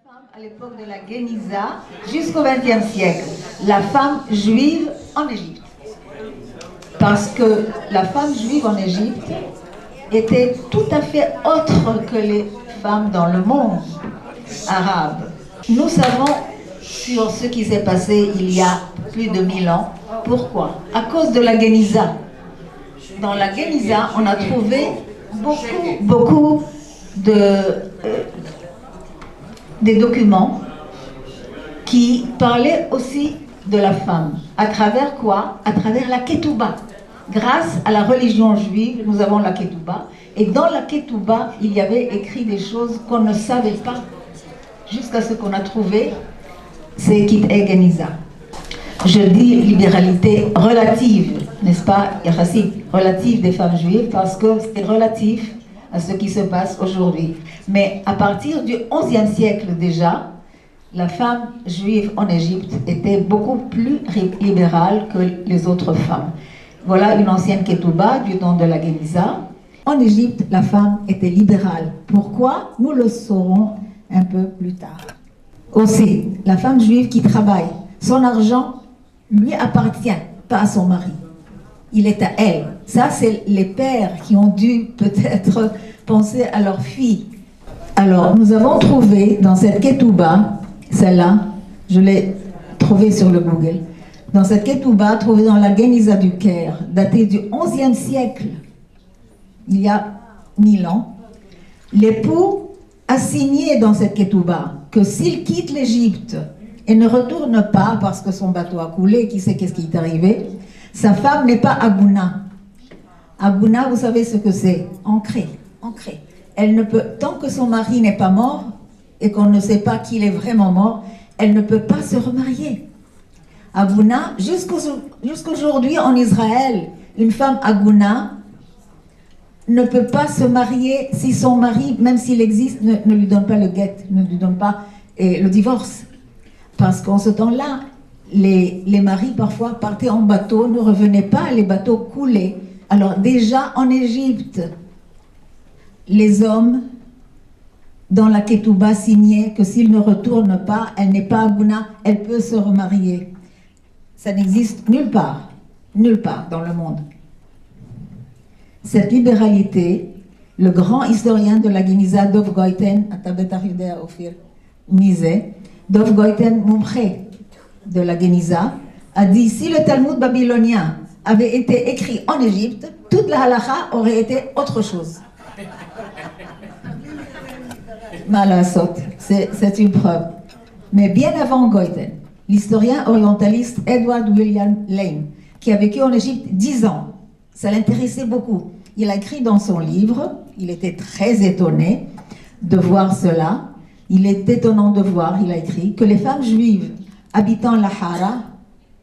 femme à l'époque de la Guéniza jusqu'au XXe siècle, la femme juive en Égypte. Parce que la femme juive en Égypte était tout à fait autre que les femmes dans le monde arabe. Nous savons sur ce qui s'est passé il y a plus de 1000 ans. Pourquoi? À cause de la Guéniza. Dans la Guéniza, on a trouvé beaucoup des documents qui parlaient aussi de la femme. À travers quoi? À travers la Ketouba. Grâce à la religion juive, nous avons la Ketouba. Et dans la Ketouba, il y avait écrit des choses qu'on ne savait pas jusqu'à ce qu'on a trouvé c'est Kit Geniza. Je dis libéralité relative, n'est-ce pas, Yachassi, relative des femmes juives, parce que c'est relatif à ce qui se passe aujourd'hui. Mais à partir du XIe siècle déjà, la femme juive en Égypte était beaucoup plus libérale que les autres femmes. Voilà une ancienne ketouba du temps de la Guéniza. En Égypte, la femme était libérale. Pourquoi? Nous le saurons un peu plus tard. Aussi, la femme juive qui travaille, son argent lui appartient, pas à son mari. Il est à elle. Ça, c'est les pères qui ont dû peut-être penser à leur fille. Alors, nous avons trouvé dans cette ketouba, celle-là, je l'ai trouvée sur le Google, dans cette ketouba trouvée dans la Guéniza du Caire, datée du XIe siècle, il y a 1000 ans, l'époux a signé dans cette ketouba que s'il quitte l'Égypte et ne retourne pas parce que son bateau a coulé, qui sait qu'est-ce qui est arrivé, sa femme n'est pas Agouna. Agouna, vous savez ce que c'est? Ancrée. Elle ne peut, tant que son mari n'est pas mort et qu'on ne sait pas qu'il est vraiment mort, elle ne peut pas se remarier. Agouna, jusqu'aujourd'hui en Israël, une femme Agouna ne peut pas se marier si son mari, même s'il existe, ne lui donne pas le guet, ne lui donne pas le divorce. Parce qu'en ce temps-là, les maris parfois partaient en bateau, ne revenaient pas, les bateaux coulaient. Alors déjà en Égypte, les hommes dans la ketouba signaient que s'ils ne retournent pas, elle n'est pas Agouna, elle peut se remarier. Ça n'existe nulle part dans le monde. Cette libéralité, le grand historien de la Guéniza, Dov Goiten, Dov Goiten, Mumché de la Guéniza, a dit si le Talmud babylonien avait été écrit en Égypte, toute la halakha aurait été autre chose. Malasot, c'est une preuve. Mais bien avant Goiten, l'historien orientaliste Edward William Lane, qui a vécu en Égypte 10 ans, ça l'intéressait beaucoup. Il a écrit dans son livre, il était très étonné de voir cela. Il est étonnant de voir, il a écrit, que les femmes juives habitant la Hara,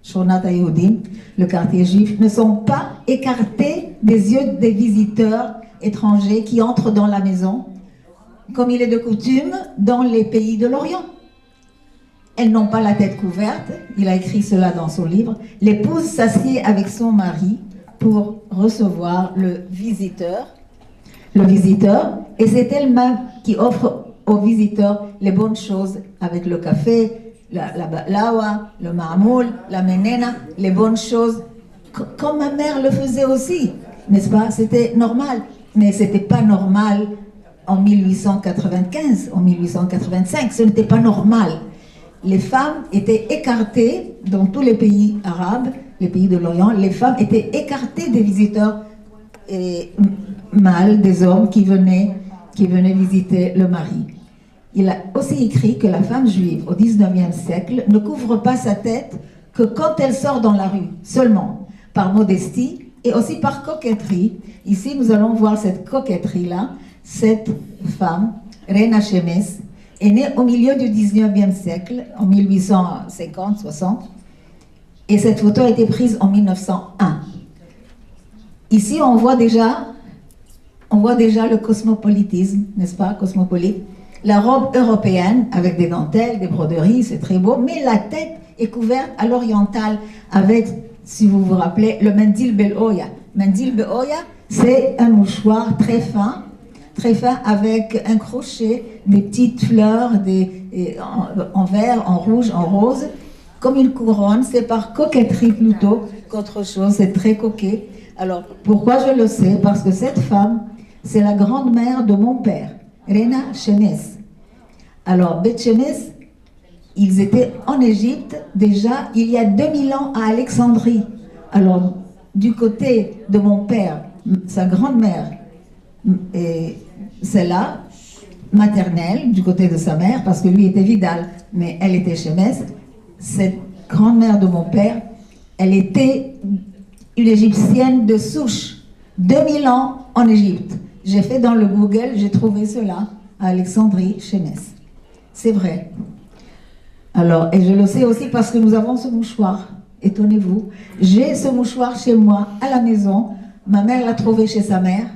Shonat HaYehudim, le quartier juif, ne sont pas écartées des yeux des visiteurs étrangers qui entrent dans la maison, comme il est de coutume dans les pays de l'Orient. Elles n'ont pas la tête couverte, il a écrit cela dans son livre. L'épouse s'assied avec son mari pour recevoir le visiteur, et c'est elle-même qui offre aux visiteurs les bonnes choses avec le café, la balawa, le ma'amoul, la menena, les bonnes choses, comme ma mère le faisait aussi, n'est-ce pas? C'était normal, mais c'était pas normal en 1895, en 1885, ce n'était pas normal. Les femmes étaient écartées dans tous les pays arabes, les pays de l'Orient, les femmes étaient écartées des visiteurs mâles, des hommes qui venaient visiter le mari. Il a aussi écrit que la femme juive au XIXe siècle ne couvre pas sa tête que quand elle sort dans la rue, seulement par modestie et aussi par coquetterie. Ici, nous allons voir cette coquetterie-là. Cette femme, Reina Shemes, est née au milieu du XIXe siècle, en 1850-60, et cette photo a été prise en 1901. Ici, on voit déjà le cosmopolitisme, n'est-ce pas, cosmopolite. La robe européenne, avec des dentelles, des broderies, c'est très beau, mais la tête est couverte à l'oriental, avec, si vous vous rappelez, le mendil be'oya. Mendil be'oya, c'est un mouchoir très fin, très fin, avec un crochet, des petites fleurs, en vert, en rouge, en rose, comme une couronne. C'est par coquetterie plutôt qu'autre chose, c'est très coquet. Alors, pourquoi je le sais? Parce que cette femme, c'est la grand-mère de mon père, Rena Shemes. Alors, Beth Shemes, ils étaient en Égypte déjà il y a 2000 ans à Alexandrie. Alors, du côté de mon père, sa grand-mère, et celle-là, maternelle, du côté de sa mère, parce que lui était Vidal, mais elle était Shemes. Cette grand-mère de mon père, elle était une Égyptienne de souche, 2000 ans en Égypte. J'ai fait dans le Google, j'ai trouvé cela à Alexandrie, Shemes. C'est vrai. Alors, et je le sais aussi parce que nous avons ce mouchoir. Étonnez-vous. J'ai ce mouchoir chez moi, à la maison. Ma mère l'a trouvé chez sa mère.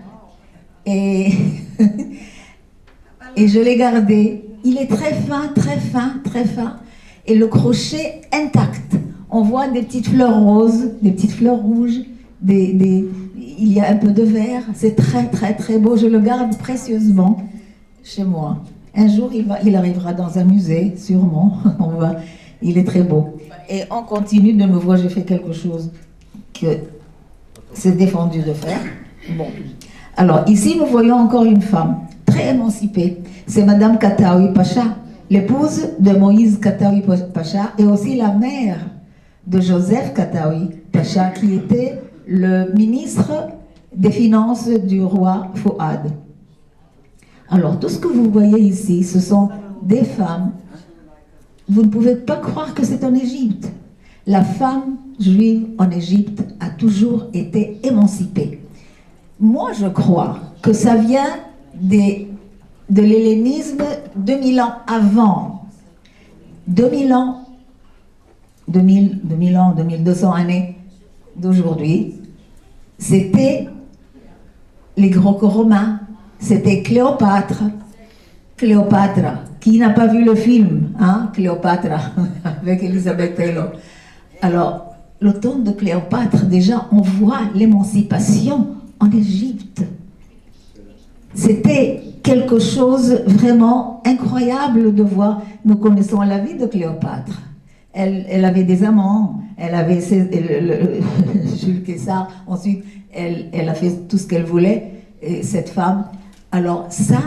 Et, et je l'ai gardé. Il est très fin, très fin, très fin. Et le crochet intact. On voit des petites fleurs roses, des petites fleurs rouges, il y a un peu de vert. C'est très, très, très beau. Je le garde précieusement chez moi. Un jour, il arrivera dans un musée, sûrement. Il est très beau. Et on continue de nouveau. J'ai fait quelque chose que c'est défendu de faire. Bon. Alors, ici, nous voyons encore une femme très émancipée. C'est Madame Kataoui Pacha, l'épouse de Moïse Kataoui Pacha, et aussi la mère de Joseph Kataoui Pacha, qui était le ministre des Finances du roi Fouad. Alors, tout ce que vous voyez ici, ce sont des femmes. Vous ne pouvez pas croire que c'est en Égypte. La femme juive en Égypte a toujours été émancipée. Moi, je crois que ça vient de l'hellénisme 2000 ans avant. 2000 ans, 2000 ans, 2200 années d'aujourd'hui, c'était les Gréco-Romains. C'était Cléopâtre. Cléopâtre, qui n'a pas vu le film, hein, Cléopâtre, avec Elisabeth Taylor. Alors, le temps de Cléopâtre, déjà, on voit l'émancipation en Égypte. C'était quelque chose vraiment incroyable de voir. Nous connaissons la vie de Cléopâtre. Elle avait des amants, elle avait Jules César, ensuite elle a fait tout ce qu'elle voulait, cette femme. Alors ça,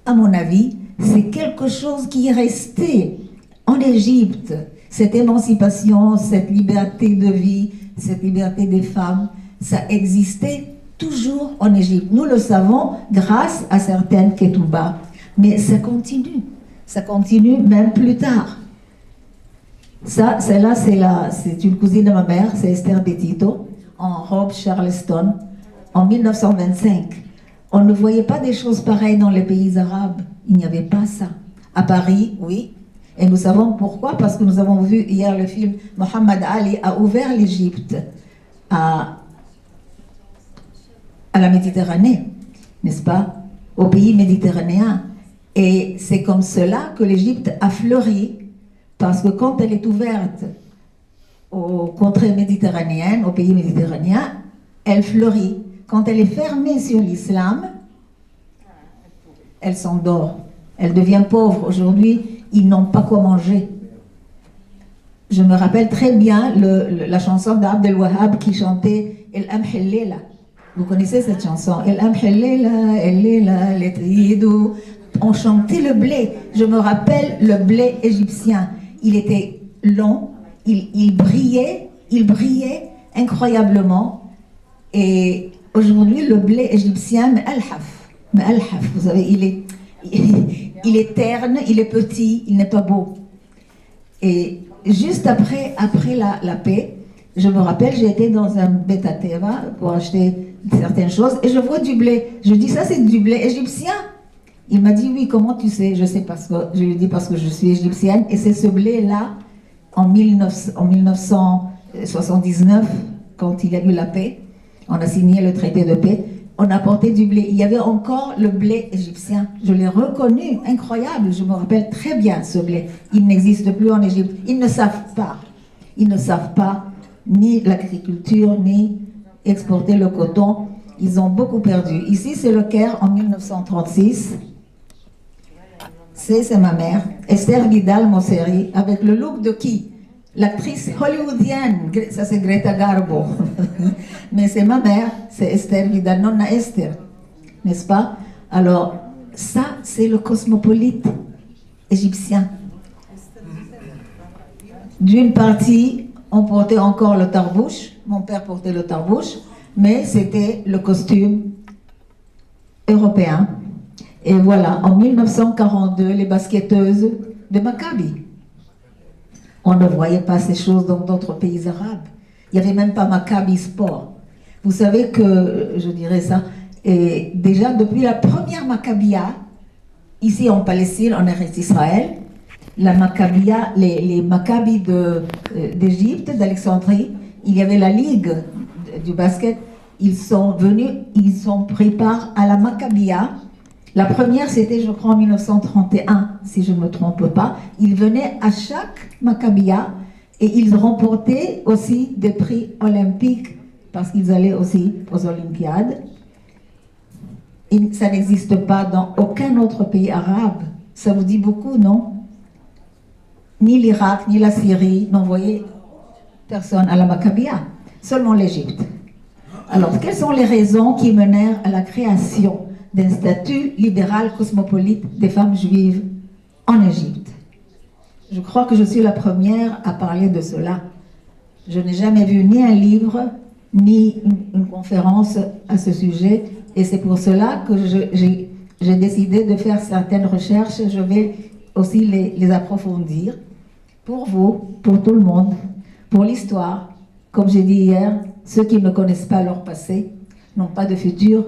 à mon avis, c'est quelque chose qui est resté en Égypte. Cette émancipation, cette liberté de vie, cette liberté des femmes, ça existait toujours en Égypte. Nous le savons grâce à certaines ketubas, mais ça continue même plus tard. Ça, celle-là, c'est une cousine de ma mère, c'est Esther Betito, en robe Charleston, en 1925. On ne voyait pas des choses pareilles dans les pays arabes. Il n'y avait pas ça. À Paris, oui. Et nous savons pourquoi, parce que nous avons vu hier le film Mohammed Ali a ouvert l'Égypte à la Méditerranée, n'est-ce pas? Au pays méditerranéen. Et c'est comme cela que l'Égypte a fleuri, parce que quand elle est ouverte aux contrées méditerranéennes, aux pays méditerranéens, elle fleurit. Quand elle est fermée sur l'islam, elle s'endort. Elle devient pauvre. Aujourd'hui, ils n'ont pas quoi manger. Je me rappelle très bien la chanson d'Abdel Wahab qui chantait El Amhellela. Vous connaissez cette chanson? El Amhellela, El Letridou. On chantait le blé. Je me rappelle le blé égyptien. Il était long, il brillait incroyablement. Et aujourd'hui, le blé égyptien, Al-Haf, vous savez, il est terne, il est petit, il n'est pas beau. Et juste après la paix, je me rappelle, j'ai été dans un Beta Teva pour acheter certaines choses et je vois du blé. Je dis, ça c'est du blé égyptien? Il m'a dit, oui, comment tu sais? Je sais parce que, je lui dis parce que je suis égyptienne et c'est ce blé-là, en 1979, quand il y a eu la paix, on a signé le traité de paix, on a porté du blé. Il y avait encore le blé égyptien. Je l'ai reconnu, incroyable. Je me rappelle très bien ce blé. Il n'existe plus en Égypte. Ils ne savent pas. Ils ne savent pas ni l'agriculture, ni exporter le coton. Ils ont beaucoup perdu. Ici, c'est le Caire en 1936. C'est ma mère, Esther Vidal-Mosseri, avec le look de qui? L'actrice hollywoodienne, ça c'est Greta Garbo. Mais c'est ma mère, c'est Esther Vidal, nonna Esther, n'est-ce pas? Alors, ça, c'est le cosmopolite égyptien. D'une partie, on portait encore le tarbouche, mon père portait le tarbouche, mais c'était le costume européen. Et voilà, en 1942, les basketteuses de Maccabi. On ne voyait pas ces choses dans d'autres pays arabes. Il n'y avait même pas Maccabi Sport. Vous savez que, je dirais ça, et déjà depuis la première Maccabia, ici en Palestine, en Eretz Israël, la Maccabia, les Maccabis d'Égypte, d'Alexandrie, il y avait la ligue du basket, ils sont venus, ils ont pris part à la Maccabia. La première, c'était, je crois, en 1931, si je ne me trompe pas. Ils venaient à chaque Maccabia et ils remportaient aussi des prix olympiques parce qu'ils allaient aussi aux Olympiades. Et ça n'existe pas dans aucun autre pays arabe. Ça vous dit beaucoup, non? Ni l'Irak, ni la Syrie n'envoyaient personne à la Maccabia, seulement l'Égypte. Alors, quelles sont les raisons qui menèrent à la création d'un statut libéral cosmopolite des femmes juives en Égypte? Je crois que je suis la première à parler de cela. Je n'ai jamais vu ni un livre, ni une conférence à ce sujet, et c'est pour cela que j'ai décidé de faire certaines recherches. Je vais aussi les approfondir pour vous, pour tout le monde, pour l'histoire. Comme j'ai dit hier, ceux qui ne connaissent pas leur passé n'ont pas de futur.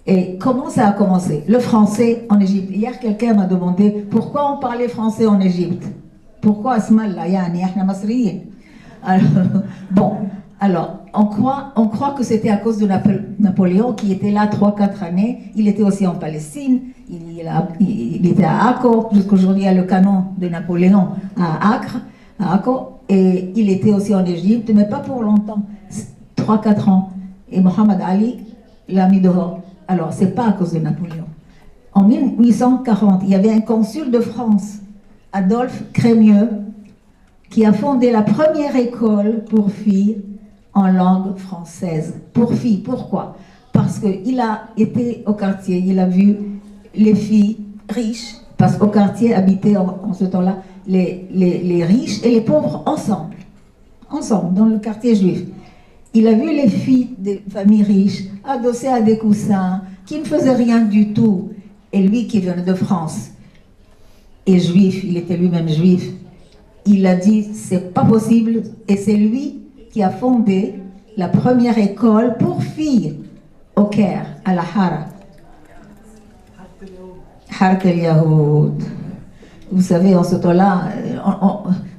Et comment ça a commencé? Le français en Égypte. Hier, quelqu'un m'a demandé pourquoi on parlait français en Égypte. Pourquoi Asmallah, yani, ahna masriyin. Bon, alors, on croit que c'était à cause de Napoléon qui était là 3-4 années. Il était aussi en Palestine, il était à Akko, jusqu'aujourd'hui il y a le canon de Napoléon à Akko, et il était aussi en Égypte, mais pas pour longtemps, 3-4 ans. Et Mohamed Ali l'a mis dehors. Alors, c'est pas à cause de Napoléon. En 1840, il y avait un consul de France, Adolphe Crémieux, qui a fondé la première école pour filles en langue française. Pour filles, pourquoi? Parce qu'il a été au quartier, il a vu les filles riches, parce qu'au quartier habitaient en ce temps-là les riches et les pauvres ensemble, dans le quartier juif. Il a vu les filles des familles riches adossées à des coussins, qui ne faisaient rien du tout. Et lui qui venait de France, et juif, il était lui-même juif, il a dit, c'est pas possible, et c'est lui qui a fondé la première école pour filles au Caire, à la Hara. Harat el-Yahoud. Vous savez, en ce temps-là,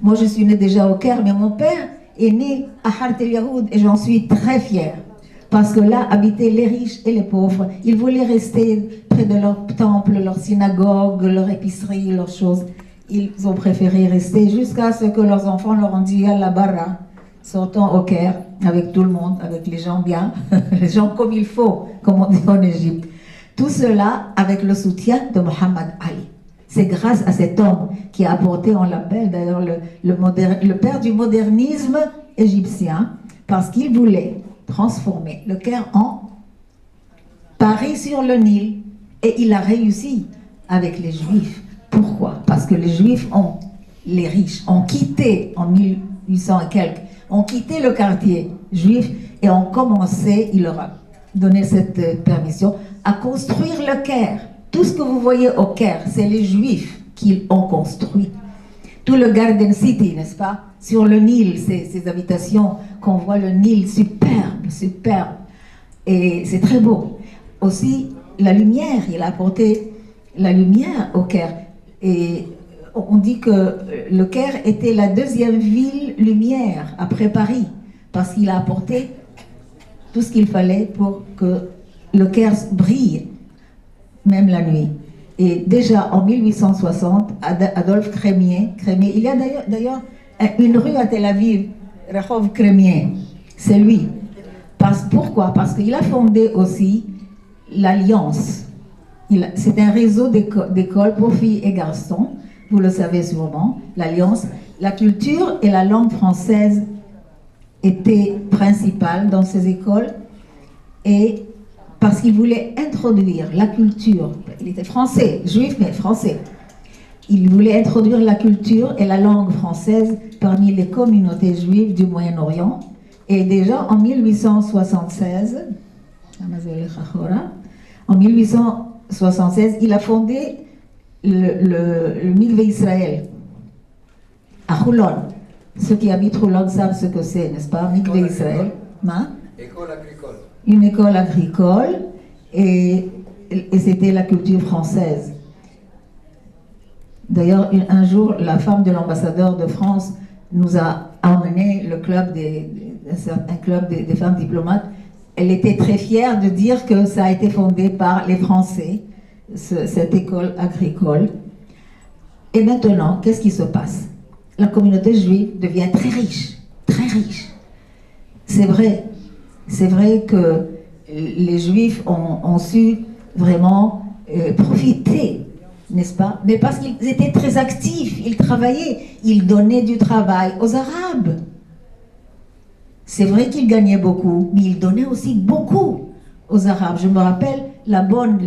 moi je suis née déjà au Caire, mais mon père est né à Harat el-Yahoud, et j'en suis très fière. Parce que là habitaient les riches et les pauvres. Ils voulaient rester près de leur temple, leur synagogue, leur épicerie, leurs choses. Ils ont préféré rester jusqu'à ce que leurs enfants leur ont dit « Yalla barra », sortons au Caire avec tout le monde, avec les gens bien, les gens comme il faut, comme on dit en Égypte. Tout cela avec le soutien de Mohamed Ali. C'est grâce à cet homme qui a apporté, on l'appelle d'ailleurs le père du modernisme égyptien, parce qu'il voulait transformer le Caire en Paris sur le Nil. Et il a réussi avec les Juifs. Pourquoi? Parce que les Juifs les riches, ont quitté en 1800 et quelques, ont quitté le quartier juif et ont commencé, il leur a donné cette permission, à construire le Caire. Tout ce que vous voyez au Caire, c'est les Juifs qui ont construit. Tout le Garden City, n'est-ce pas? Sur le Nil, ces habitations qu'on voit, le Nil superbe. Et c'est très beau. Aussi, la lumière, il a apporté la lumière au Caire. Et on dit que le Caire était la deuxième ville lumière après Paris, parce qu'il a apporté tout ce qu'il fallait pour que le Caire brille, même la nuit. Et déjà en 1860, Adolphe Crémier, il y a d'ailleurs une rue à Tel Aviv, Rehov Crémier, c'est lui. Pourquoi? Parce qu'il a fondé aussi l'Alliance. C'est un réseau d'écoles pour filles et garçons, vous le savez sûrement, l'Alliance. La culture et la langue française étaient principales dans ces écoles, et parce qu'il voulait introduire la culture, il était français, juif mais français, il voulait introduire la culture et la langue française parmi les communautés juives du Moyen-Orient. Et déjà en 1876, il a fondé le Mikvé Israël à Houlon. Ceux qui habitent Houlon savent ce que c'est, n'est-ce pas? Mikvé Israël. École agricole. Une école agricole, et c'était la culture française. D'ailleurs, un jour, la femme de l'ambassadeur de France nous a emmené un club des femmes diplomates. Elle était très fière de dire que ça a été fondé par les Français, cette école agricole. Et maintenant, qu'est-ce qui se passe? La communauté juive devient très riche, très riche. C'est vrai que les Juifs ont su vraiment profiter, n'est-ce pas? Mais parce qu'ils étaient très actifs, ils travaillaient, ils donnaient du travail aux Arabes. C'est vrai qu'ils gagnaient beaucoup, mais ils donnaient aussi beaucoup aux Arabes. Je me rappelle, la bonne,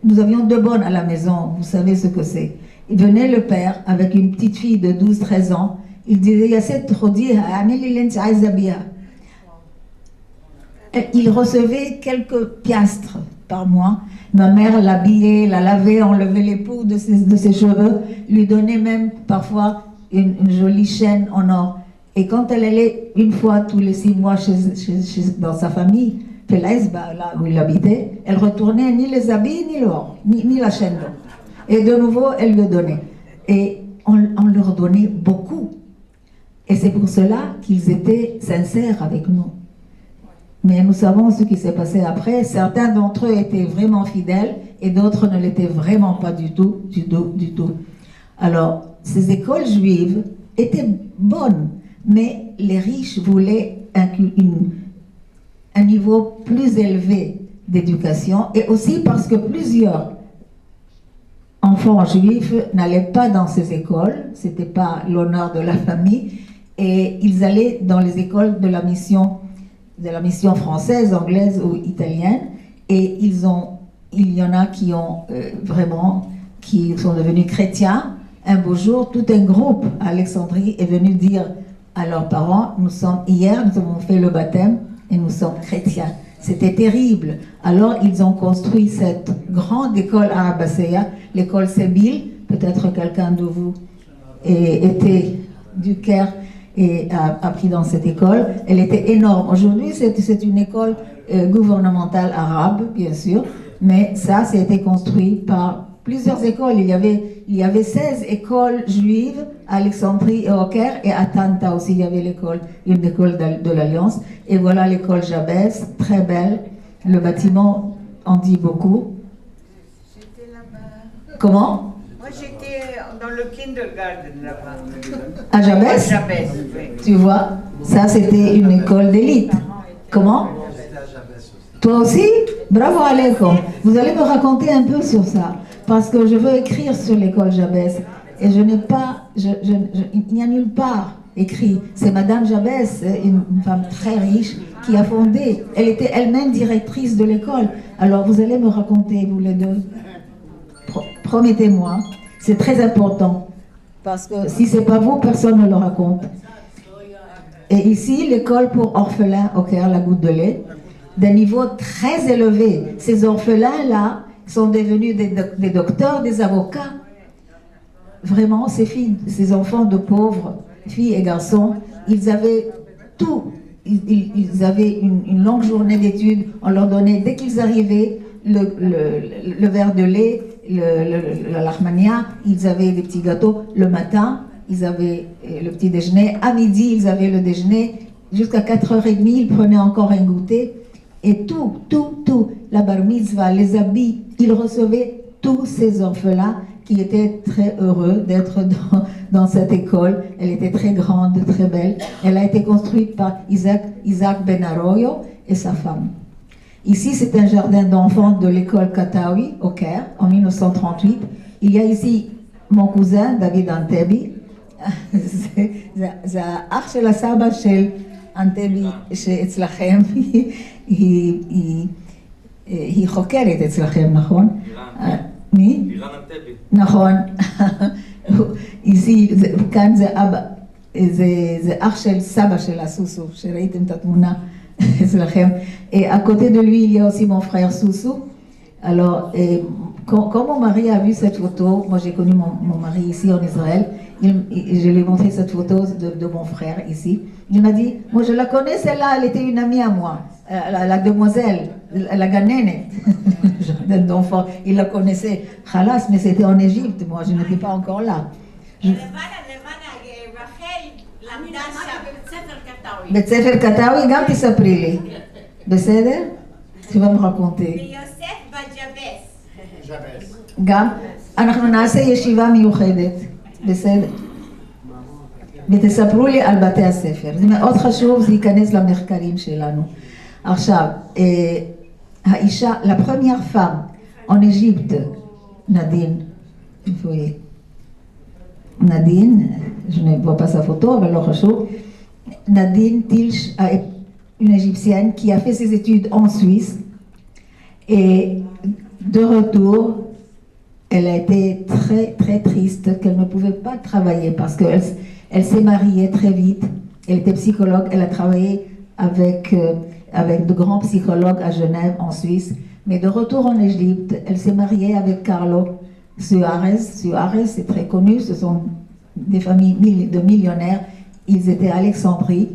nous avions 2 bonnes à la maison, vous savez ce que c'est. Il venait le père avec une petite fille de 12-13 ans, il disait, il recevait quelques piastres par mois. Ma mère l'habillait, la lavait, enlevait les poux de ses cheveux, lui donnait même parfois une jolie chaîne en or. Et quand elle allait une fois tous les 6 mois dans sa famille, là où il habitait, elle retournait ni les habits, ni l'or, ni la chaîne d'or. Et de nouveau, elle lui donnait. Et on leur donnait beaucoup. Et c'est pour cela qu'ils étaient sincères avec nous. Mais nous savons ce qui s'est passé après. Certains d'entre eux étaient vraiment fidèles et d'autres ne l'étaient vraiment pas du tout. Alors, ces écoles juives étaient bonnes, mais les riches voulaient un niveau plus élevé d'éducation, et aussi parce que plusieurs enfants juifs n'allaient pas dans ces écoles, c'était pas l'honneur de la famille, et ils allaient dans les écoles de la mission française, anglaise ou italienne, et il y en a qui sont devenus chrétiens. Un beau jour, tout un groupe à Alexandrie est venu dire à leurs parents, nous avons fait le baptême et nous sommes chrétiens. C'était terrible. Alors ils ont construit cette grande école à Abbaséa, l'école Sébil. Peut-être quelqu'un de vous était du Caire et a appris dans cette école. Elle était énorme. Aujourd'hui, c'est une école gouvernementale arabe, bien sûr, mais ça a été construit par plusieurs écoles. Il y avait 16 écoles juives à Alexandrie et au Caire, et à Tanta aussi, il y avait une école de l'Alliance. Et voilà l'école Jabès, très belle. Le bâtiment en dit beaucoup. J'étais là-bas. Comment? Moi, j'étais dans le kindergarten là-bas. À Jabès? Jabès, oui. Tu vois, ça c'était une école d'élite. Comment? Toi aussi? Bravo Aléko. Vous allez me raconter un peu sur ça, parce que je veux écrire sur l'école Jabès. Et il n'y a nulle part écrit. C'est Madame Jabès, une femme très riche, qui a fondé. Elle était elle-même directrice de l'école. Alors vous allez me raconter, vous les deux. Promettez-moi. C'est très important. Parce que si c'est pas vous, personne ne le raconte. Et ici, l'école pour orphelins au Caire, la Goutte de lait, d'un niveau très élevé. Ces orphelins-là sont devenus des docteurs, des avocats. Vraiment, ces enfants de pauvres, filles et garçons, ils avaient tout. Ils avaient une longue journée d'études. On leur donnait, dès qu'ils arrivaient, le verre de lait, la lahmania, ils avaient des petits gâteaux. Le matin, ils avaient le petit déjeuner. À midi, ils avaient le déjeuner. Jusqu'à 4h30, ils prenaient encore un goûter. Et tout, la bar mitzvah, les habits, ils recevaient tous ces orphelins qui était très heureux d'être dans cette école. Elle était très grande, très belle. Elle a été construite par Isaac Ben Arroyo et sa femme. Ici, c'est un jardin d'enfants de l'école Katawi au Caire, en 1938. Il y a ici mon cousin, David Antebi. זה האח של הסבא של אנטבי שאצלכם, היא חוקרת אצלכם, נכון? מי? לירן אנטבי. נכון. כאן זה אבא, זה אח של סבא של הסוסו, שראיתם את התמונה אצלכם. À côté de lui, il y a aussi mon frère Soussou. Alors, quand mon mari a vu cette photo, moi j'ai connu mon mari ici en Israël, je lui ai montré cette photo de mon frère ici. Il m'a dit, moi je la connais celle-là, elle était une amie à moi, la demoiselle, la Ganenet, jardin d'enfants. Il la connaissait, Khalas, mais c'était en Égypte, moi je n'étais pas encore là. בית ספר קטאווי, גם תספרי לי. בסדר? tu vas me raconter. ויוסף בג'בס. גם, אנחנו נעשה ישיבה מיוחדת, בסדר? ותספרו לי על בתי הספר. זה מאוד חשוב, זה ייכנס למחקרים שלנו. עכשיו, האישה, la première femme en Égypte, Nadine, איפה היא? Nadine, je ne vois pas sa photo, אבל לא חשוב. Nadine Tilch, une égyptienne qui a fait ses études en Suisse et de retour, elle a été très très triste qu'elle ne pouvait pas travailler parce qu'elle s'est mariée très vite, elle était psychologue, elle a travaillé avec de grands psychologues à Genève en Suisse, mais de retour en Égypte, elle s'est mariée avec Carlo Suarez. Suarez, c'est très connu, ce sont des familles de millionnaires, ils étaient à Alexandrie.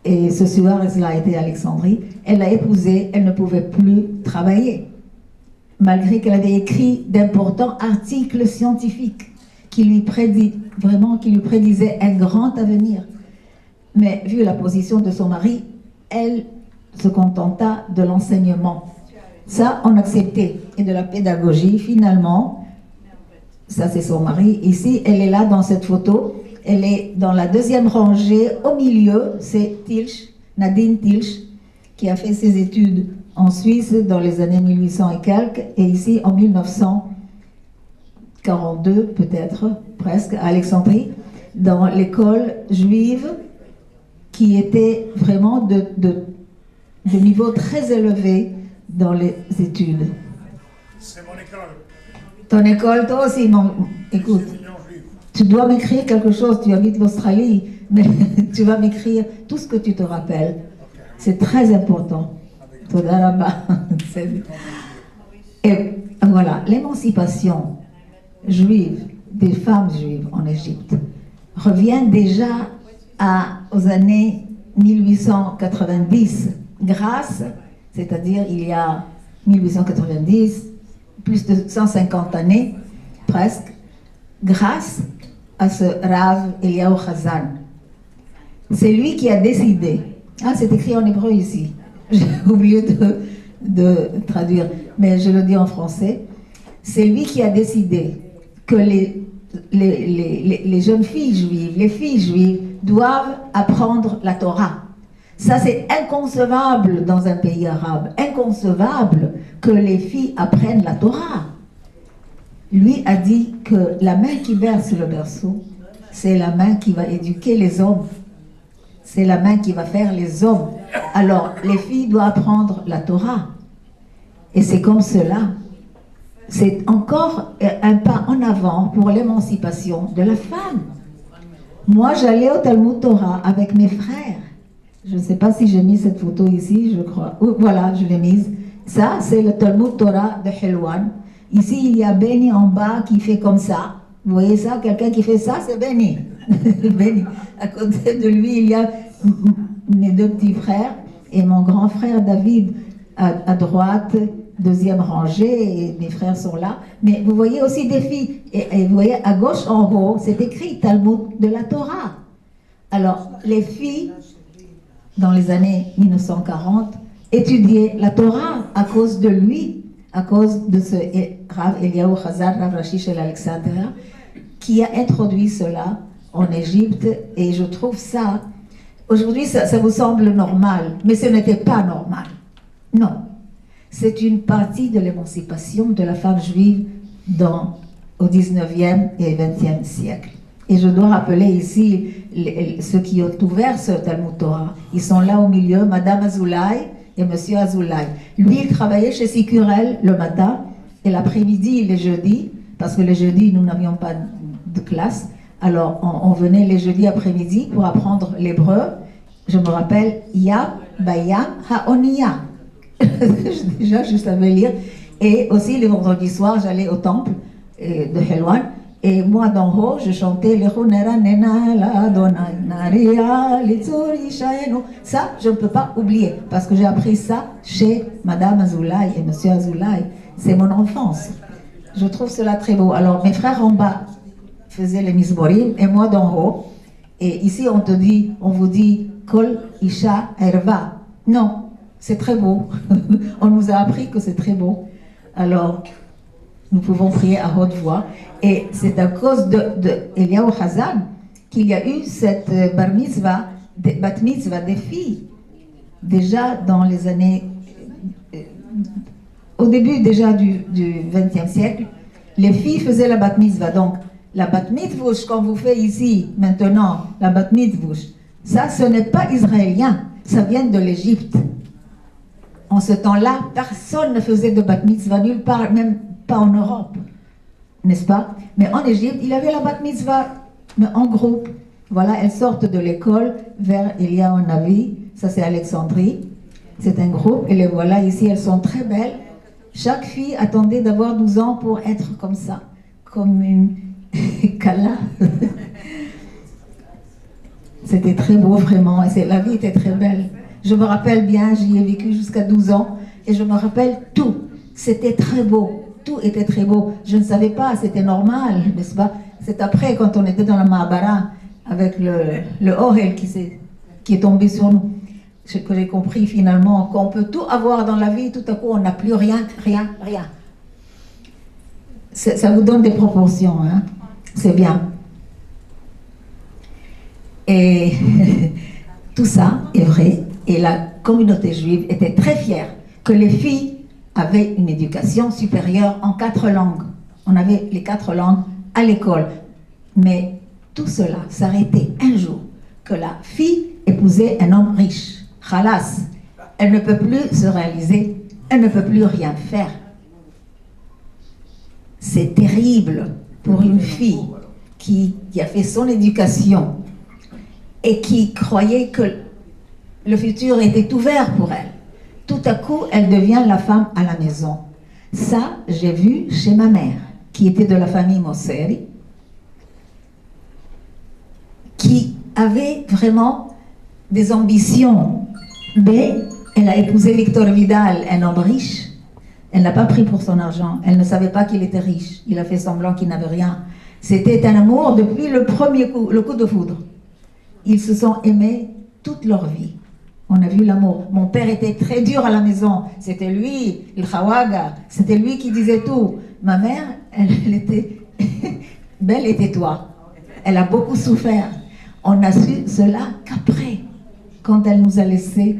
Et ce Suarez-là était à Alexandrie. Elle l'a épousé, elle ne pouvait plus travailler. Malgré qu'elle avait écrit d'importants articles scientifiques qui lui prédisaient un grand avenir. Mais vu la position de son mari, elle se contenta de l'enseignement. Ça, on acceptait. Et de la pédagogie, finalement, ça c'est son mari. Ici, elle est là dans cette photo. Elle est dans la deuxième rangée, au milieu, c'est Tilch, Nadine Tilch, qui a fait ses études en Suisse dans les années 1800 et quelques, et ici en 1942, peut-être, presque, à Alexandrie, dans l'école juive, qui était vraiment de niveau très élevé dans les études. C'est mon école. Ton école, toi aussi, écoute. Tu dois m'écrire quelque chose, tu habites l'Australie, mais tu vas m'écrire tout ce que tu te rappelles. C'est très important. Et voilà, l'émancipation juive, des femmes juives en Égypte, revient déjà aux années 1890, grâce, c'est-à-dire il y a 1890, plus de 150 années, presque, grâce à ce Rav Eliyahu Chazan. C'est lui qui a décidé, c'est écrit en hébreu ici, j'ai oublié de traduire, mais je le dis en français, c'est lui qui a décidé que les jeunes filles juives, les filles juives doivent apprendre la Torah. Ça c'est inconcevable dans un pays arabe, inconcevable que les filles apprennent la Torah. Lui a dit que la main qui berce le berceau, c'est la main qui va éduquer les hommes. C'est la main qui va faire les hommes. Alors, les filles doivent apprendre la Torah. Et c'est comme cela. C'est encore un pas en avant pour l'émancipation de la femme. Moi, j'allais au Talmud Torah avec mes frères. Je ne sais pas si j'ai mis cette photo ici, je crois. Voilà, je l'ai mise. Ça, c'est le Talmud Torah de Helwan. Ici, il y a Benny en bas qui fait comme ça. Vous voyez ça? Quelqu'un qui fait ça, c'est Benny. Benny. À côté de lui, il y a mes deux petits frères et mon grand frère David à droite, deuxième rangée, et mes frères sont là. Mais vous voyez aussi des filles. Et vous voyez, à gauche en haut, c'est écrit Talmud de la Torah. Alors, les filles, dans les années 1940, étudiaient la Torah à cause de lui. à cause de ce Rav Eliyahu Chazan, Rav Rashi de l'Alexandria, qui a introduit cela en Égypte. Et je trouve ça, aujourd'hui ça vous semble normal, mais ce n'était pas normal. Non, c'est une partie de l'émancipation de la femme juive au 19e et 20e siècle. Et je dois rappeler ici ceux qui ont ouvert ce Talmud Torah. Ils sont là au milieu, Madame Azoulay et Monsieur Azoulay. Lui, il travaillait chez Sicurel le matin et l'après-midi, les jeudis, parce que les jeudis, nous n'avions pas de classe. Alors, on venait les jeudis après-midi pour apprendre l'hébreu. Je me rappelle, Ya Bayam Haonia. Déjà, je savais lire. Et aussi, les vendredis soirs, j'allais au temple de Helwan. Et moi, d'en haut, je chantais les ça, je ne peux pas oublier, parce que j'ai appris ça chez Madame Azoulay et Monsieur Azoulay. C'est mon enfance. Je trouve cela très beau. Alors, mes frères en bas faisaient les misborim, et moi d'en haut. Et ici, on vous dit, Kol Isha Erva. Non, c'est très beau. On nous a appris que c'est très beau. Alors, nous pouvons prier à haute voix. Et c'est à cause de Eliyahu Chazan qu'il y a eu cette bat mitzvah des filles. Déjà dans les années... au début déjà du XXe siècle, les filles faisaient la bat mitzvah. Donc, la bat mitzvouch qu'on vous fait ici, maintenant, la bat mitzvouch, ça, ce n'est pas israélien. Ça vient de l'Égypte. En ce temps-là, personne ne faisait de bat mitzvah nulle part, même pas en Europe, n'est-ce pas? Mais en Égypte, il y avait la bat mitzvah, mais en groupe. Voilà, elles sortent de l'école vers Eliyahu Navi, ça c'est Alexandrie, c'est un groupe, et les voilà ici, elles sont très belles. Chaque fille attendait d'avoir 12 ans pour être comme ça, comme une Kala. C'était très beau vraiment, et la vie était très belle. Je me rappelle bien, j'y ai vécu jusqu'à 12 ans, et je me rappelle tout. C'était très beau. Tout était très beau. Je ne savais pas, c'était normal, n'est-ce pas? C'est après, quand on était dans la Mahabara, avec le Ohel qui est tombé sur nous, que j'ai compris finalement qu'on peut tout avoir dans la vie, tout à coup on n'a plus rien. Ça vous donne des proportions, hein? C'est bien. Et tout ça est vrai, et la communauté juive était très fière que les filles avaient une éducation supérieure en 4 langues. On avait les 4 langues à l'école. Mais tout cela s'arrêtait un jour que la fille épousait un homme riche. Khalas. Elle ne peut plus se réaliser. Elle ne peut plus rien faire. C'est terrible pour une fille qui a fait son éducation et qui croyait que le futur était ouvert pour elle. Tout à coup, elle devient la femme à la maison. Ça, j'ai vu chez ma mère, qui était de la famille Mosseri, qui avait vraiment des ambitions. Mais elle a épousé Victor Vidal, un homme riche. Elle n'a pas pris pour son argent. Elle ne savait pas qu'il était riche. Il a fait semblant qu'il n'avait rien. C'était un amour depuis le premier coup, le coup de foudre. Ils se sont aimés toute leur vie. On a vu l'amour. Mon père était très dur à la maison. C'était lui, le Khawaga. C'était lui qui disait tout. Ma mère, elle était belle et tais-toi. Elle a beaucoup souffert. On a su cela qu'après, quand elle nous a laissés,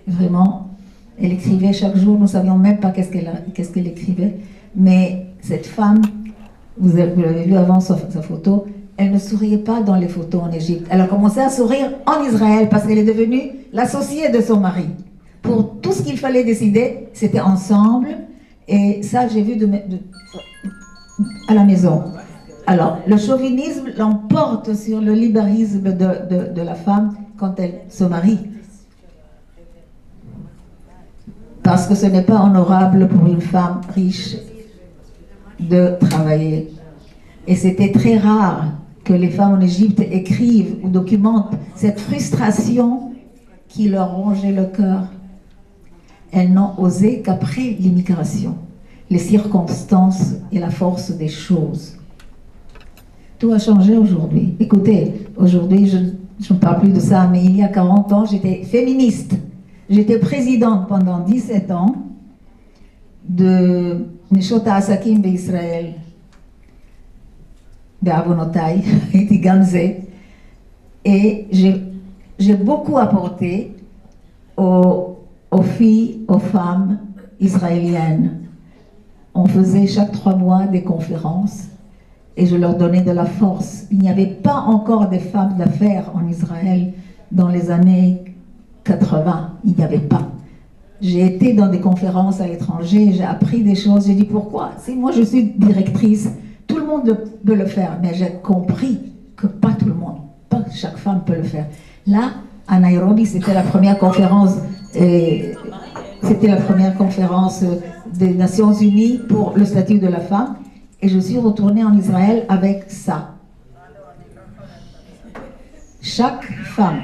vraiment, elle écrivait chaque jour. Nous ne savions même pas qu'est-ce qu'elle écrivait. Mais cette femme, vous l'avez vu avant sa photo, elle ne souriait pas dans les photos en Égypte. Elle a commencé à sourire en Israël parce qu'elle est devenue l'associée de son mari. Pour tout ce qu'il fallait décider, c'était ensemble. Et ça, j'ai vu à la maison. Alors, le chauvinisme l'emporte sur le libéralisme de la femme quand elle se marie. Parce que ce n'est pas honorable pour une femme riche de travailler. Et c'était très rare que les femmes en Égypte écrivent ou documentent cette frustration qui leur rongeait le cœur. Elles n'ont osé qu'après l'immigration, les circonstances et la force des choses. Tout a changé aujourd'hui. Écoutez, aujourd'hui, je ne parle plus de ça, mais il y a 40 ans, j'étais féministe. J'étais présidente pendant 17 ans de Neshot HaAsakim בישראל, בעוונותיי, הייתי גם זה, et j'ai beaucoup apporté aux filles, aux femmes israéliennes. On faisait chaque 3 mois des conférences et je leur donnais de la force. Il n'y avait pas encore des femmes d'affaires en Israël dans les années 80. Il n'y avait pas. J'ai été dans des conférences à l'étranger, j'ai appris des choses, j'ai dit pourquoi? Si moi je suis directrice, tout le monde peut le faire, mais j'ai compris que pas tout le monde, pas chaque femme peut le faire. Là, à Nairobi, c'était la première conférence, des Nations Unies pour le statut de la femme, et je suis retournée en Israël avec ça. Chaque femme,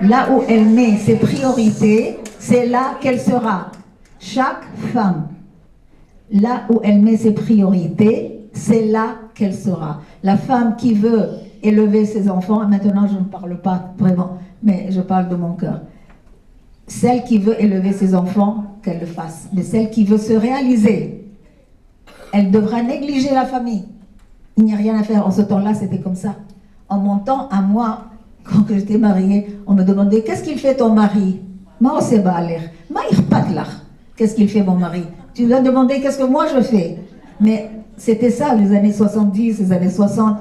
là où elle met ses priorités, c'est là qu'elle sera. Chaque femme, là où elle met ses priorités, c'est là qu'elle sera. La femme qui veut élever ses enfants, maintenant je ne parle pas vraiment, mais je parle de mon cœur. Celle qui veut élever ses enfants, qu'elle le fasse. Mais celle qui veut se réaliser, elle devra négliger la famille. Il n'y a rien à faire. En ce temps-là, c'était comme ça. En mon temps, à moi, quand j'étais mariée, on me demandait « Qu'est-ce qu'il fait ton mari ?» Qu'est-ce qu'il fait mon mari? Tu dois demander qu'est-ce que moi je fais. Mais c'était ça, les années 70, les années 60.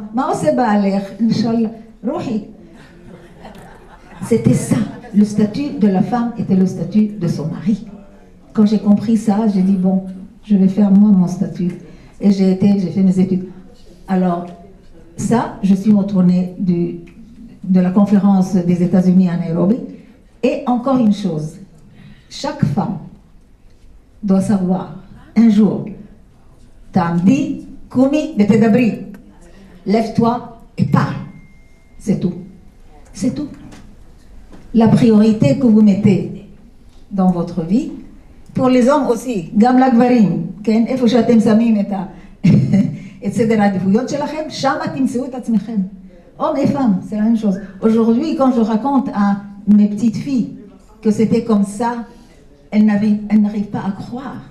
C'était ça. Le statut de la femme était le statut de son mari. Quand j'ai compris ça, j'ai dit bon, je vais faire moi mon statut. Et j'ai fait mes études. Alors, ça, je suis retournée de la conférence des États-Unis à Nairobi. Et encore une chose, chaque femme doit savoir, un jour, Tamdi, Kumi, Betedabri, lève-toi et parle. C'est tout. C'est tout. La priorité que vous mettez dans votre vie, pour les hommes aussi, Gam Lagvarim, איפה שאתם שמים את סדר העדיפויות שלכם, שמה תמצאו את עצמכם. Hommes et femmes, c'est la même chose. Aujourd'hui, quand je raconte à mes petites filles que c'était comme ça, elles n'arrivent pas à croire.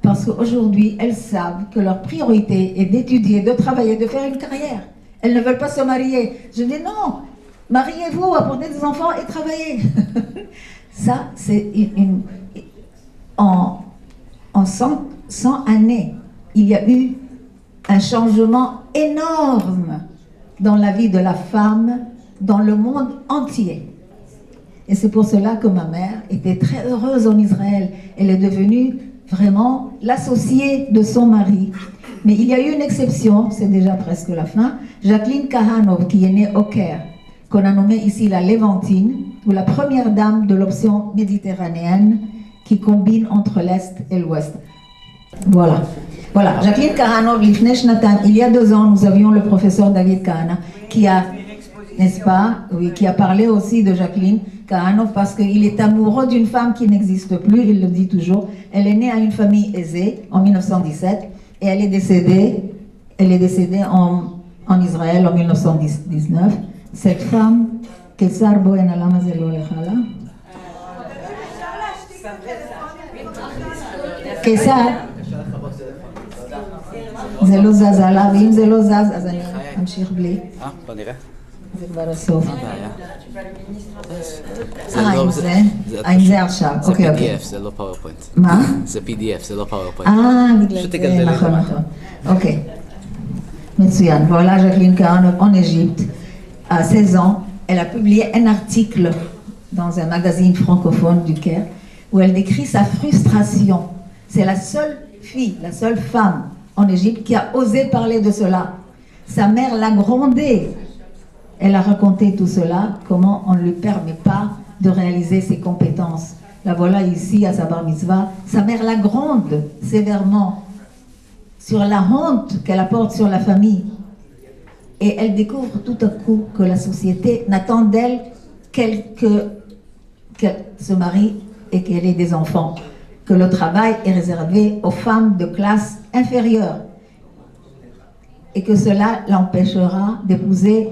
Parce qu'aujourd'hui, elles savent que leur priorité est d'étudier, de travailler, de faire une carrière. Elles ne veulent pas se marier. Je dis non, mariez-vous, apportez des enfants et travaillez. Ça, c'est en 100 années, il y a eu un changement énorme dans la vie de la femme, dans le monde entier. Et c'est pour cela que ma mère était très heureuse en Israël. Elle est devenue vraiment l'associée de son mari. Mais il y a eu une exception, c'est déjà presque la fin. Jacqueline Kahanov, qui est née au Caire, qu'on a nommée ici la Lévantine, ou la première dame de l'option méditerranéenne qui combine entre l'Est et l'Ouest. Voilà. Voilà, Jacqueline Kahanov, Lifnei Shnatan, il y a 2 ans, nous avions le professeur David Kahana qui a, n'est-ce pas, oui, qui a parlé aussi de Jacqueline Kahanov parce qu'il est amoureux d'une femme qui n'existe plus, il le dit toujours. Elle est née à une famille aisée en 1917 et elle est décédée en Israël en 1919. Cette femme, Kesar Bohen Alama Zelo Lechala. Kesar. זה לא זז עליו, ואם זה לא זז, אז אני אמשיך בלי. בוא נראה. זה כבר הסוף. מה הבעיה? עם זה עכשיו. זה אוקיי. PDF, זה לא פאורפוינט. מה? זה PDF, זה לא פאורפוינט. בגלל זה, נכון. אוקיי. מצוין. Voilà Jacqueline Kahanov en Égypte. À 16 ans, elle a publié un article dans un magazine francophone du Caire où elle décrit sa frustration. C'est la seule fille, la seule femme en Égypte qui a osé parler de cela. Sa mère l'a grondée. Elle a raconté tout cela, comment on ne lui permet pas de réaliser ses compétences. La voilà ici à sa bar mitzvah. Sa mère la gronde sévèrement sur la honte qu'elle apporte sur la famille. Et elle découvre tout à coup que la société n'attend d'elle qu'elle se marie et qu'elle ait des enfants. Que le travail est réservé aux femmes de classe inférieure et que cela l'empêchera d'épouser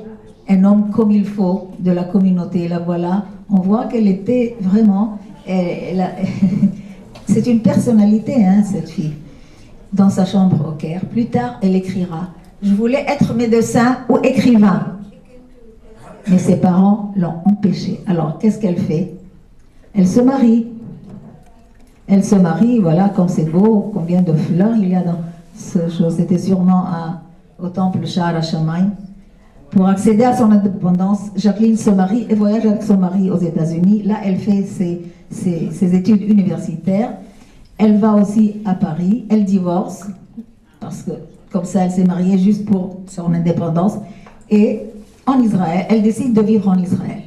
un homme comme il faut de la communauté. La voilà, on voit qu'elle était vraiment c'est une personnalité, hein, cette fille, dans sa chambre au Caire. Plus tard, elle écrira « Je voulais être médecin ou écrivain. » Mais ses parents l'ont empêchée. Alors, qu'est-ce qu'elle fait? Elle se marie. Elle se marie, voilà, comme c'est beau, combien de fleurs il y a dans ce chose. C'était sûrement au temple Sha'ar HaShamayim. Pour accéder à son indépendance, Jacqueline se marie et voyage avec son mari aux États-Unis. Là, elle fait ses études universitaires. Elle va aussi à Paris. Elle divorce, parce que comme ça, elle s'est mariée juste pour son indépendance. Et en Israël, elle décide de vivre en Israël.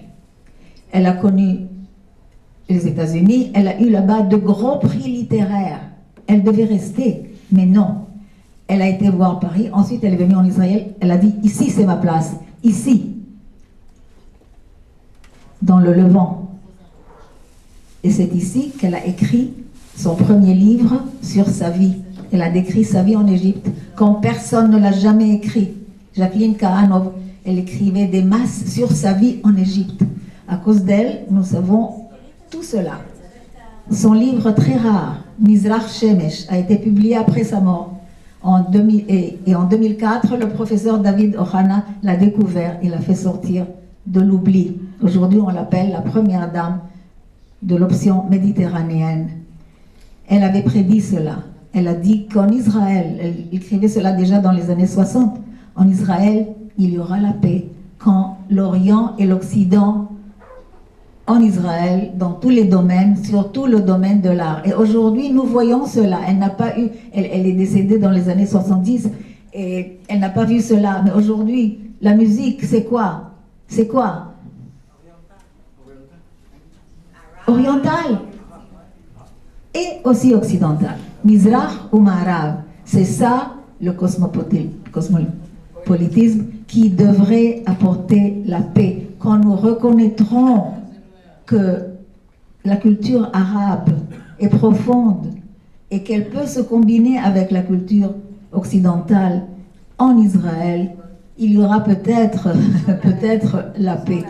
Elle a connu les États-Unis. Elle a eu là-bas de gros prix littéraires. Elle devait rester, mais non. Elle a été voir Paris, ensuite elle est venue en Israël, elle a dit, ici c'est ma place, ici, dans le Levant. Et c'est ici qu'elle a écrit son premier livre sur sa vie. Elle a décrit sa vie en Égypte, quand personne ne l'a jamais écrit. Jacqueline Kahanov, elle écrivait des masses sur sa vie en Égypte. À cause d'elle, nous savons tout cela. Son livre très rare, Mizrach Shemesh, a été publié après sa mort. En 2004, le professeur David Ohana l'a découvert et l'a fait sortir de l'oubli. Aujourd'hui, on l'appelle la première dame de l'option méditerranéenne. Elle avait prédit cela. Elle a dit qu'en Israël, elle écrivait cela déjà dans les années 60, en Israël, il y aura la paix quand l'Orient et l'Occident en Israël, dans tous les domaines, surtout le domaine de l'art. Et aujourd'hui, nous voyons cela. Elle n'a pas eu, elle est décédée dans les années 70, et elle n'a pas vu cela. Mais aujourd'hui, la musique, c'est quoi? C'est quoi? Orientale. Et aussi occidentale. Mizrach ou Ma'arav. C'est ça, le cosmopolitisme qui devrait apporter la paix. Quand nous reconnaîtrons que la culture arabe est profonde et qu'elle peut se combiner avec la culture occidentale en Israël, il y aura peut-être la paix.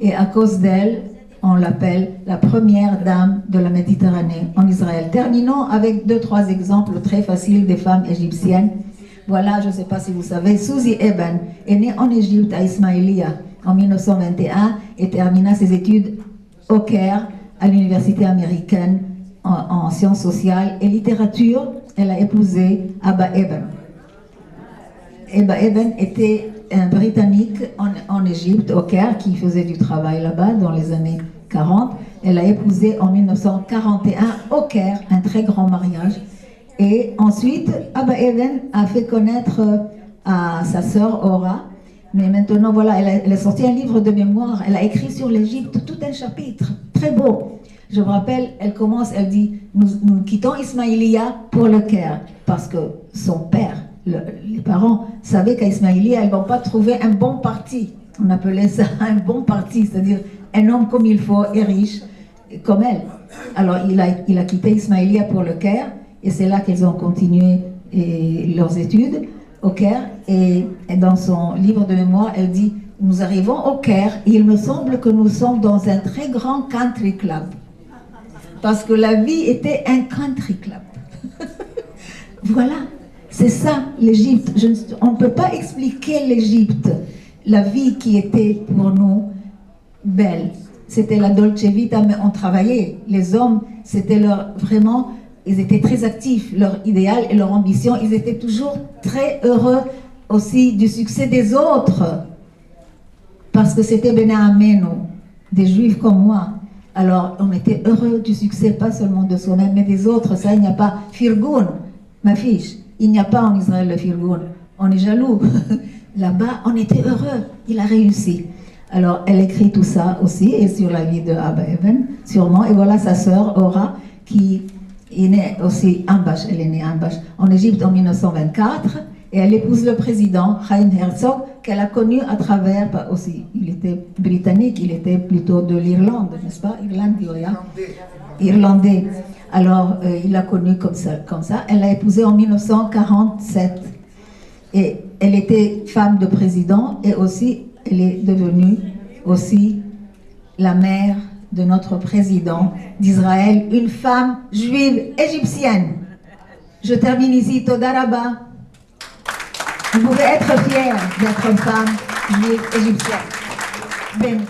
Et à cause d'elle, on l'appelle la première dame de la Méditerranée en Israël. Terminons avec 2-3 exemples très faciles des femmes égyptiennes. Voilà, je ne sais pas si vous savez, Suzy Eben est née en Égypte à Ismaïlia en 1921 et termina ses études au Caire, à l'université américaine en sciences sociales et littérature. Elle a épousé Abba Eben. Abba Eben était un Britannique en Égypte, au Caire, qui faisait du travail là-bas dans les années 40. Elle a épousé en 1941 au Caire, un très grand mariage. Et ensuite, Abba Eben a fait connaître à sa sœur Ora. Mais maintenant, voilà, elle a sorti un livre de mémoire. Elle a écrit sur l'Égypte tout un chapitre, très beau. Je me rappelle, elle commence, elle dit, nous quittons Ismaïlia pour le Caire. Parce que son père, les parents, savaient qu'à Ismaïlia, elles ne vont pas trouver un bon parti. On appelait ça un bon parti, c'est-à-dire un homme comme il faut et riche, comme elle. Alors, il a quitté Ismaïlia pour le Caire, et c'est là qu'elles ont continué leurs études au Caire. Et dans son livre de mémoire, elle dit, nous arrivons au Caire et il me semble que nous sommes dans un très grand country club. Parce que la vie était un country club. Voilà, c'est ça l'Égypte. On ne peut pas expliquer l'Égypte, la vie qui était pour nous belle. C'était la Dolce Vita, mais on travaillait. Les hommes, c'était vraiment, ils étaient très actifs. Leur idéal et leur ambition, ils étaient toujours très heureux aussi du succès des autres. Parce que c'était Bnei Amenu, des Juifs comme moi. Alors, on était heureux du succès, pas seulement de soi-même, mais des autres. Ça, il n'y a pas Firgoun, ma fiche. Il n'y a pas en Israël le Firgoun. On est jaloux. Là-bas, on était heureux. Il a réussi. Alors, elle écrit tout ça aussi, et sur la vie de Abba Eben, sûrement. Et voilà sa sœur, Ora, qui est née aussi elle est née à Ambash, en Égypte en 1924. Et elle épouse le président, Chaim Herzog, qu'elle a connu à travers, aussi, il était britannique, il était plutôt de l'Irlande, n'est-ce pas? Irlandais. Alors, il l'a connue comme ça. Elle l'a épousé en 1947. Et elle était femme de président et aussi, elle est devenue aussi la mère de notre président d'Israël, une femme juive égyptienne. Je termine ici, Toda Rabba. Vous pouvez être fiers d'être femme juive égyptienne. Béni.